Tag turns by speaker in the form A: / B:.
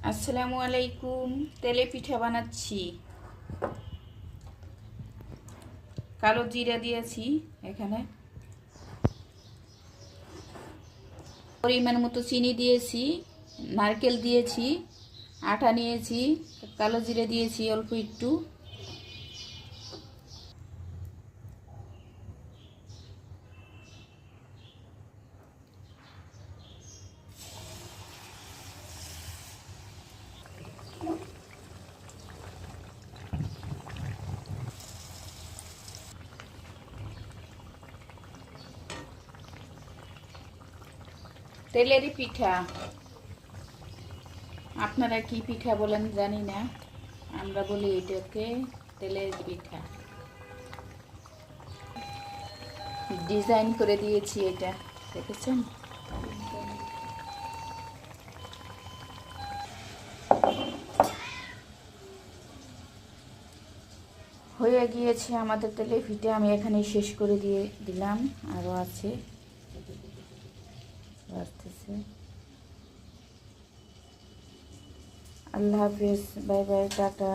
A: আসসালামু আলাইকুম। তেলে পিঠা বানাচ্ছি। কালো জিরা দিয়েছি এখানে, পরিমাণ মতো চিনি দিয়েছি, নারকেল দিয়েছি, আটা নিয়েছি, কালো জিরা দিয়েছি অল্প একটু। তেলেরই পিঠা, আপনারা কি পিঠা বলেন জানি না, আমরা বলি এটাকে তেলের পিঠা। ডিজাইন করে দিয়েছি, এটা দেখেছেন? হয়ে গিয়েছে আমাদের তেলে পিঠা। আমি এখানে শেষ করে দিয়ে দিলাম, আরও আছে, আসতেছে। আল্লাহ হাফিজ, বাই বাই, টাটা।